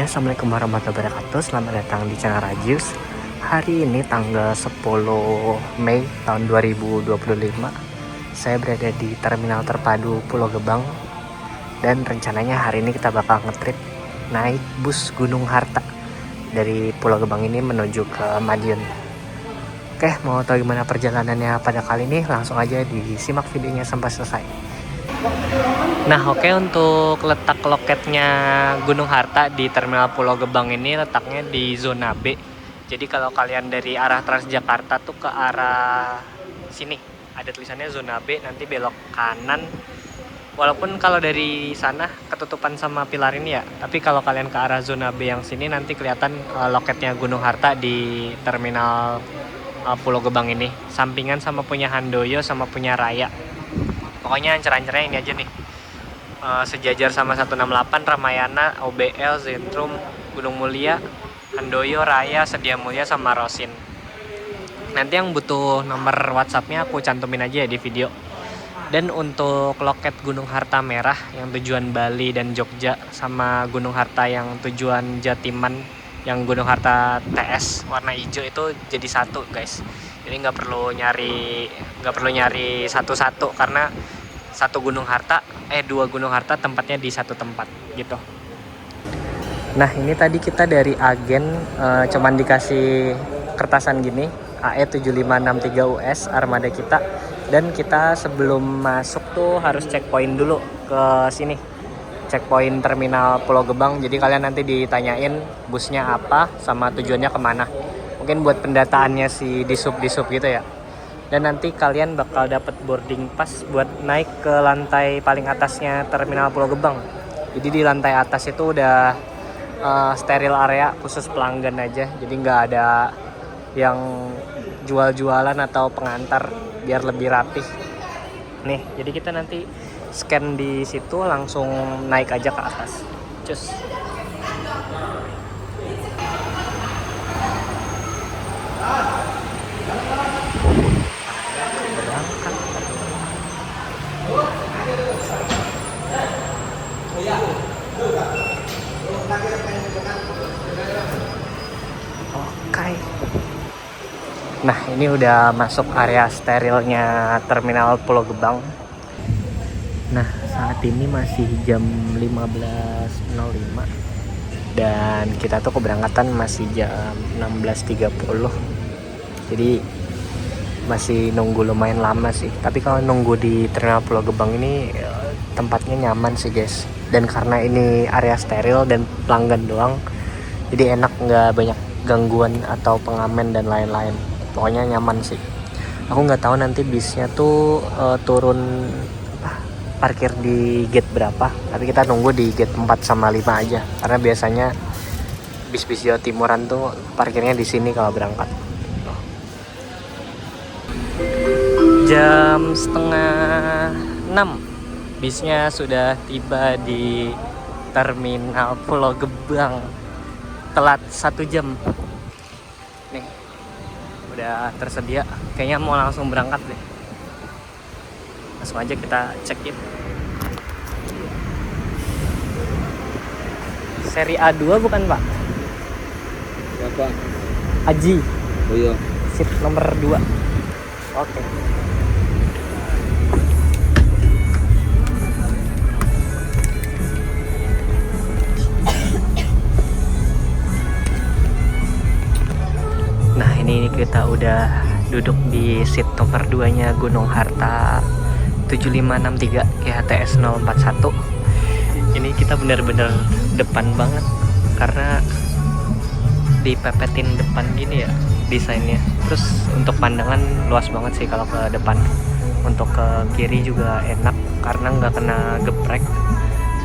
Assalamualaikum warahmatullahi wabarakatuh. Selamat datang di channel Radius. Hari ini tanggal 10 Mei tahun 2025. Saya berada di Terminal Terpadu Pulau Gebang. Dan rencananya hari ini kita bakal ngetrip naik bus Gunung Harta dari Pulau Gebang ini menuju ke Madiun. Oke, mau tahu gimana perjalanannya pada kali ini? Langsung aja disimak videonya sampai selesai. Nah oke, untuk letak loketnya Gunung Harta di Terminal Pulau Gebang ini letaknya di zona B. Jadi kalau kalian dari arah Transjakarta tuh ke arah sini ada tulisannya zona B, nanti belok kanan. Walaupun kalau dari sana ketutupan sama pilar ini ya, tapi kalau kalian ke arah zona B yang sini nanti kelihatan loketnya Gunung Harta di Terminal Pulau Gebang ini. Sampingan sama punya Handoyo sama punya Raya. Pokoknya ancer-ancernya ini aja nih. Sejajar sama 168, Ramayana, OBL, Zentrum, Gunung Mulia, Handoyo, Raya, Sedia Mulia, sama Rosin. Nanti yang butuh nomor WhatsAppnya aku cantumin aja ya di video. Dan untuk loket Gunung Harta Merah yang tujuan Bali dan Jogja, sama Gunung Harta yang tujuan Jatiman yang Gunung Harta TS warna hijau itu jadi satu guys. Jadi nggak perlu nyari satu-satu karena dua Gunung Harta tempatnya di satu tempat gitu. Nah ini tadi kita dari agen cuman dikasih kertasan gini AE 7563 US armada kita, dan kita sebelum masuk tuh harus checkpoint dulu ke sini, checkpoint Terminal Pulau Gebang. Jadi kalian nanti ditanyain busnya apa sama tujuannya kemana, mungkin buat pendataannya si disub gitu ya. Dan nanti kalian bakal dapat boarding pass buat naik ke lantai paling atasnya Terminal Pulau Gebang. Jadi di lantai atas itu udah steril area khusus pelanggan aja. Jadi nggak ada yang jual-jualan atau pengantar, biar lebih rapih. Nih, jadi kita nanti scan di situ langsung naik aja ke atas. Cus. Oke. Nah ini udah masuk area sterilnya Terminal Pulau Gebang. Nah saat ini masih jam 15.05 dan kita tuh keberangkatan masih jam 16.30. Jadi masih nunggu lumayan lama sih. Tapi kalau nunggu di Terminal Pulau Gebang ini tempatnya nyaman sih guys. Dan karena ini area steril dan pelanggan doang, jadi enak, nggak banyak gangguan atau pengamen dan lain-lain. Pokoknya nyaman sih. Aku nggak tahu nanti bisnya tuh turun parkir di gate berapa, tapi kita nunggu di gate 4 sama 5 aja. Karena biasanya bis-bis Jawa Timuran tuh parkirnya di sini kalau berangkat. Jam 5:30 bisnya sudah tiba di Terminal Pulau Gebang. Telat 1 jam. Nih, udah tersedia. Kayaknya mau langsung berangkat deh. Langsung aja kita check in. Seri A2 bukan Pak? Siapa? Aji. Oh iya. Seat nomor 2. Oke. Nah ini kita udah duduk di seat nomor 2 nya Gunung Harta 7563 IHTS 041. Ini kita bener-bener depan banget karena dipepetin depan gini ya desainnya. Terus untuk pandangan luas banget sih kalau ke depan. Untuk ke kiri juga enak karena nggak kena geprek.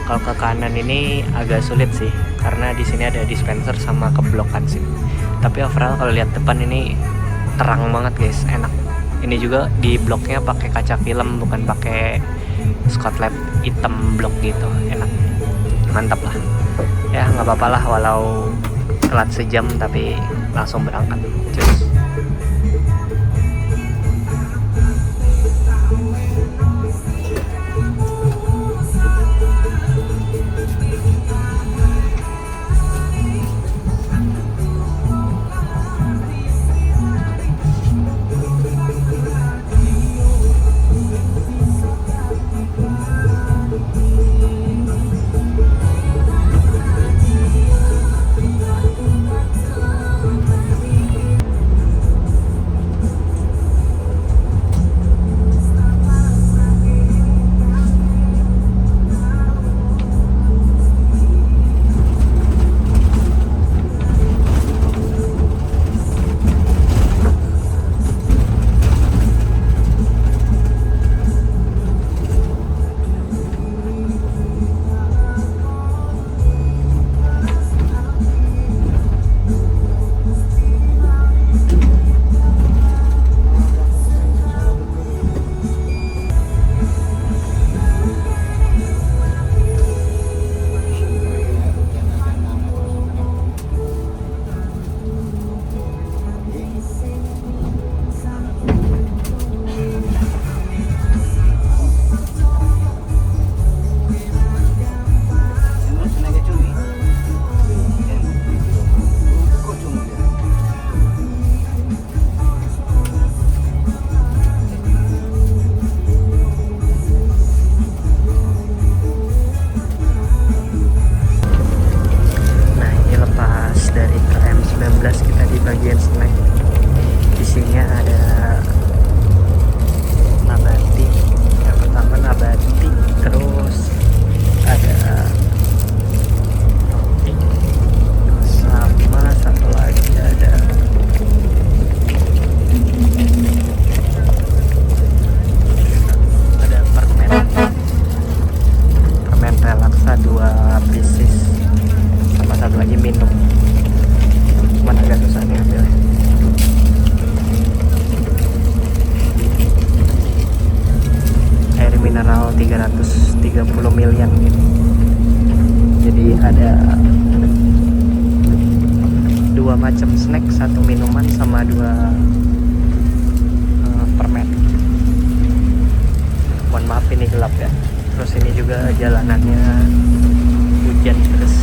Kalau ke kanan ini agak sulit sih karena di sini ada dispenser sama keblokan sih. Tapi overall kalau lihat depan ini terang banget guys, enak. Ini juga di bloknya pakai kaca film, bukan pakai Scott Lab hitam blok gitu, enak, mantap lah. Ya nggak apa-apa lah walau telat sejam tapi langsung berangkat. Cus. isinya ada nabati. Yang pertama nabati, terus ada roti, sama satu lagi ada permen relaksa 2 pieces, sama satu lagi minum. Cuman agak susah nih ambilnya. Air mineral 330 milian gitu. Jadi ada 2 macam snack, 1 minuman sama 2 permen. Mohon maaf ini gelap ya. Terus ini juga jalanannya hujan terus.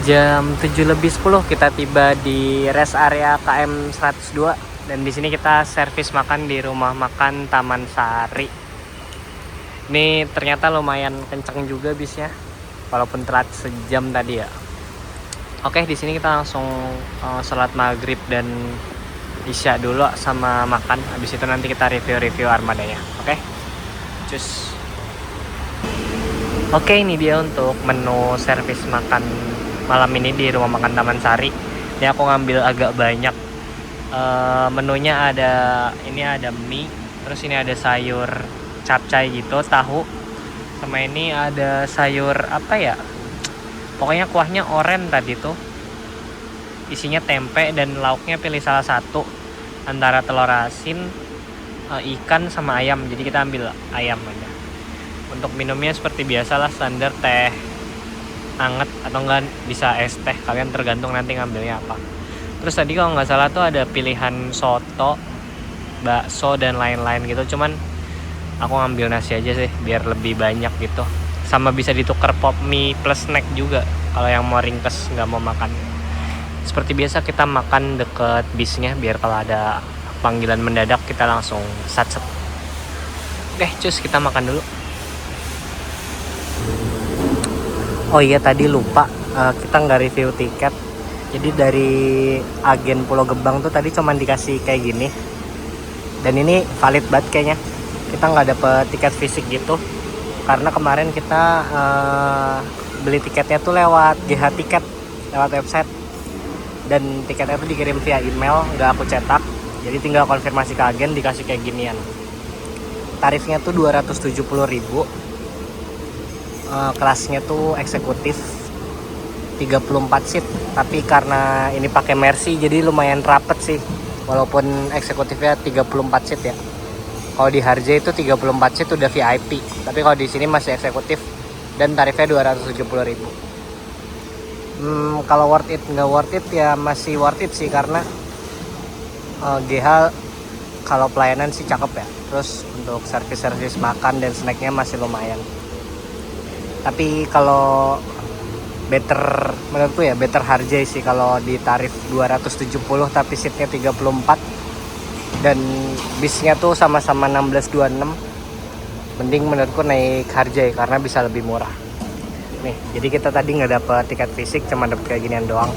Jam 7:10 kita tiba di rest area KM 102 dan di sini kita servis makan di rumah makan Taman Sari. Ini ternyata lumayan kenceng juga bisnya, walaupun telat sejam tadi ya. Oke, di sini kita langsung sholat maghrib dan isya dulu sama makan. Habis itu nanti kita review armadanya. Oke, cus. Oke, ini dia untuk menu servis makan malam ini di rumah makan Taman Sari. Ini aku ngambil agak banyak. Menunya ada mie, terus ini ada sayur capcay gitu, tahu, sama ini ada sayur apa ya, pokoknya kuahnya oren tadi tuh, isinya tempe dan lauknya pilih salah satu antara telur asin, ikan sama ayam. Jadi kita ambil ayam aja. Untuk minumnya seperti biasalah, standar teh anget atau enggak bisa es teh, kalian tergantung nanti ngambilnya apa. Terus tadi kalau nggak salah tuh ada pilihan soto, bakso dan lain-lain gitu, cuman Aku ngambil nasi aja sih biar lebih banyak gitu. Sama bisa ditukar pop mie plus snack juga kalau yang mau ringkes nggak mau makan. Seperti biasa kita makan deket bisnya biar kalau ada panggilan mendadak kita langsung sat-set. Oke, cus kita makan dulu. Oh iya tadi lupa, kita nggak review tiket. Jadi dari agen Pulau Gebang tuh tadi cuman dikasih kayak gini. Dan ini valid banget kayaknya. Kita nggak dapet tiket fisik gitu. Karena kemarin kita beli tiketnya tuh lewat GH Tiket, lewat website. Dan tiketnya tuh dikirim via email, nggak aku cetak. Jadi tinggal konfirmasi ke agen dikasih kayak ginian. Tarifnya tuh 270.000. Kelasnya tuh eksekutif 34 seat, tapi karena ini pakai Mercy jadi lumayan rapet sih, walaupun eksekutifnya 34 seat ya. Kalau di Harja itu 34 seat udah VIP, tapi kalau di sini masih eksekutif dan tarifnya 270.000. Kalau worth it nggak worth it ya masih worth it sih, karena GH kalau pelayanan sih cakep ya, terus untuk servis makan dan snacknya masih lumayan. Tapi kalau better menurutku ya better Harja sih kalau di tarif 270 tapi seatnya 34 dan bisnya tuh sama-sama 1626. Mending menurutku naik Harja karena bisa lebih murah. Nih, jadi kita tadi nggak dapet tiket fisik, cuma dapet kayak ginian doang.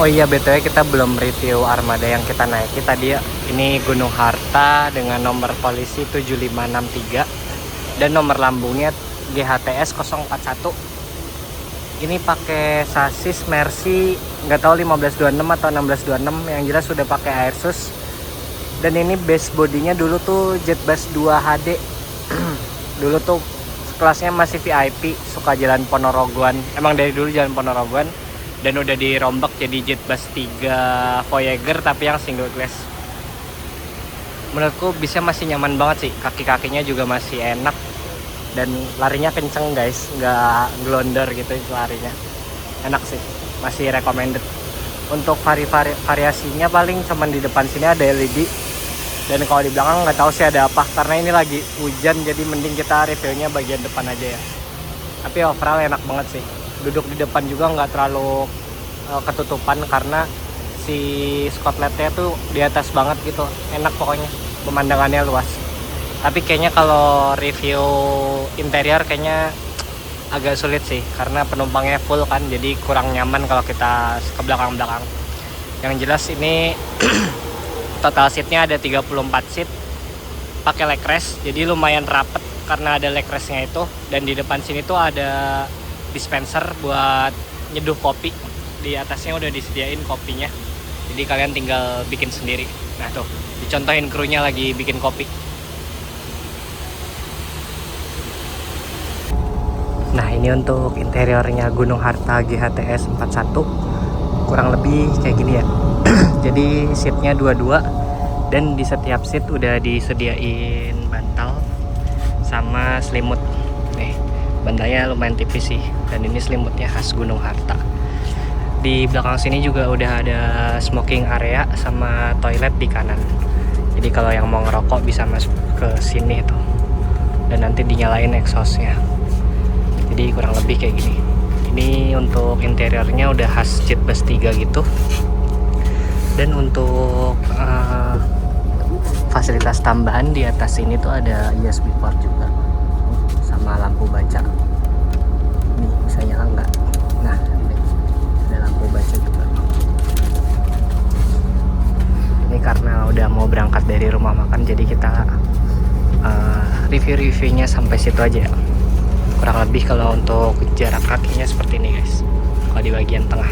Oh iya, BTW kita belum review armada yang kita naiki tadi ya. Ini Gunung Harta dengan nomor polisi 7563 dan nomor lambungnya GHTS 041. Ini pakai sasis Mercy, nggak tahu 1526 atau 1626, yang jelas sudah pakai Airsus. Dan ini base bodinya dulu tuh Jetbus 2 HD. Dulu tuh kelasnya masih VIP, suka jalan Ponorogoan. Emang dari dulu jalan Ponorogoan dan udah dirombak jadi Jetbus 3 Voyager tapi yang single class. Menurutku bisnya masih nyaman banget sih, kaki-kakinya juga masih enak dan larinya kenceng guys, nggak glonder gitu larinya, enak sih, masih recommended. Untuk variasinya paling cuman di depan sini ada LED dan kalau di belakang nggak tahu sih ada apa, karena ini lagi hujan jadi mending kita reviewnya bagian depan aja ya. Tapi overall enak banget sih, duduk di depan juga nggak terlalu ketutupan karena si skotletnya tuh di atas banget gitu, enak pokoknya, pemandangannya luas. Tapi kayaknya kalau review interior kayaknya agak sulit sih karena penumpangnya full kan, jadi kurang nyaman kalau kita ke belakang-belakang. Yang jelas ini total seatnya ada 34 seat pakai leg rest, jadi lumayan rapet karena ada leg restnya itu. Dan di depan sini tuh ada dispenser buat nyeduh kopi, di atasnya udah disediain kopinya, jadi kalian tinggal bikin sendiri. Nah tuh dicontohin krunya lagi bikin kopi. Nah ini untuk interiornya Gunung Harta GHTS 41, kurang lebih kayak gini ya. Jadi seatnya 22 dan di setiap seat udah disediain bantal sama selimut. Nih bantalnya lumayan tipis sih, dan ini selimutnya khas Gunung Harta. Di belakang sini juga udah ada smoking area sama toilet di kanan. Jadi kalau yang mau ngerokok bisa masuk ke sini tuh, dan nanti dinyalain exhaustnya. Jadi kurang lebih kayak gini. Ini untuk interiornya udah khas Jetbus 3 gitu. Dan untuk fasilitas tambahan di atas sini tuh ada USB port juga sama lampu baca. Ini bisa nyala nggak? Nah ini ada lampu baca juga. Ini karena udah mau berangkat dari rumah makan, jadi kita review-reviewnya sampai situ aja ya. Kurang lebih kalau untuk jarak kakinya seperti ini guys, kalau di bagian tengah.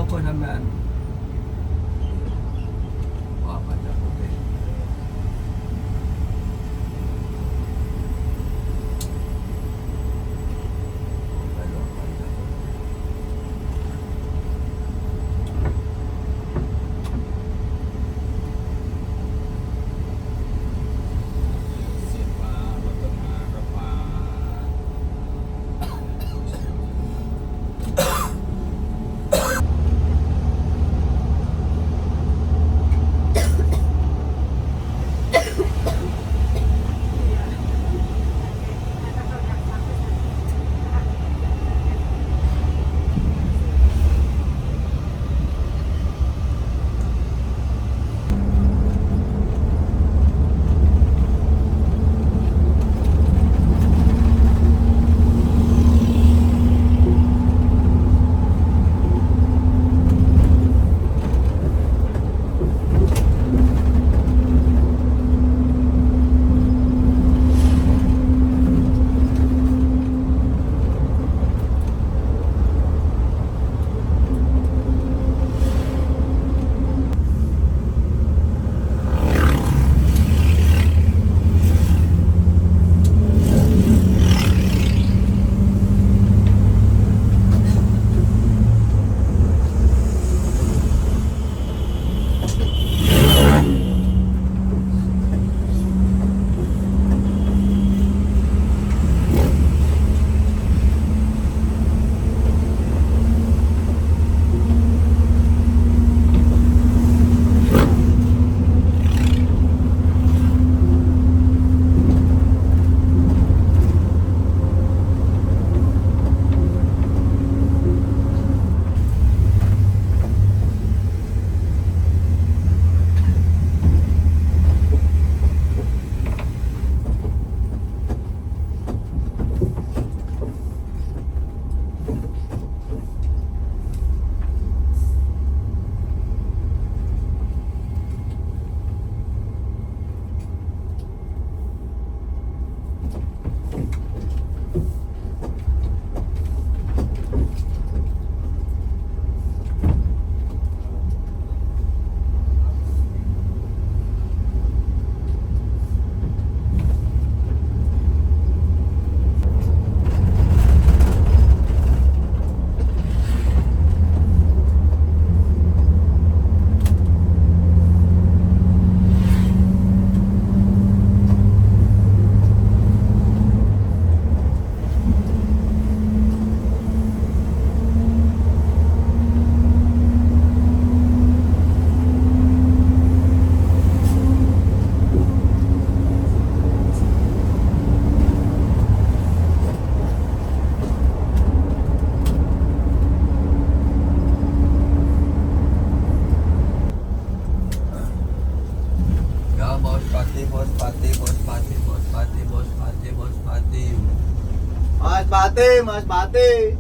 apa sampean? Wah, baca putih. Mas Pati.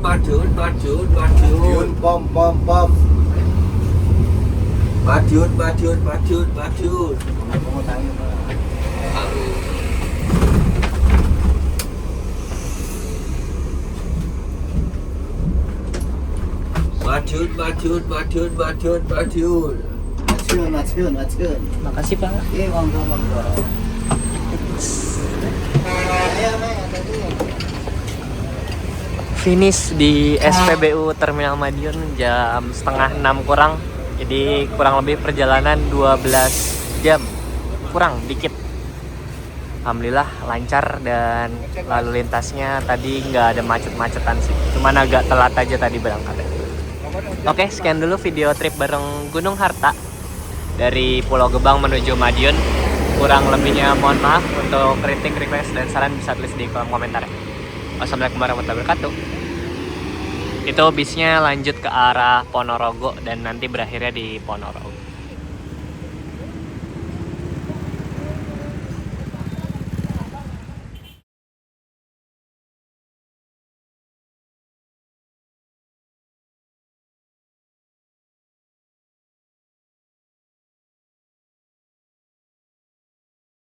Madiun, Pom. Madiun. Madiun. Makasih Pak. Iya, monggo. Ayo, Finish di SPBU Terminal Madiun jam setengah 6 kurang. Jadi kurang lebih perjalanan 12 jam. Kurang dikit. Alhamdulillah lancar dan lalu lintasnya tadi nggak ada macet-macetan sih. Cuma cuman agak telat aja tadi berangkatnya. Oke, sekian dulu video trip bareng Gunung Harta dari Pulau Gebang menuju Madiun. Kurang lebihnya mohon maaf. Untuk kritik, request, dan saran bisa tulis di kolom komentar ya. Wassalamualaikum warahmatullahi wabarakatuh. Itu bisnya lanjut ke arah Ponorogo dan nanti berakhirnya di Ponorogo.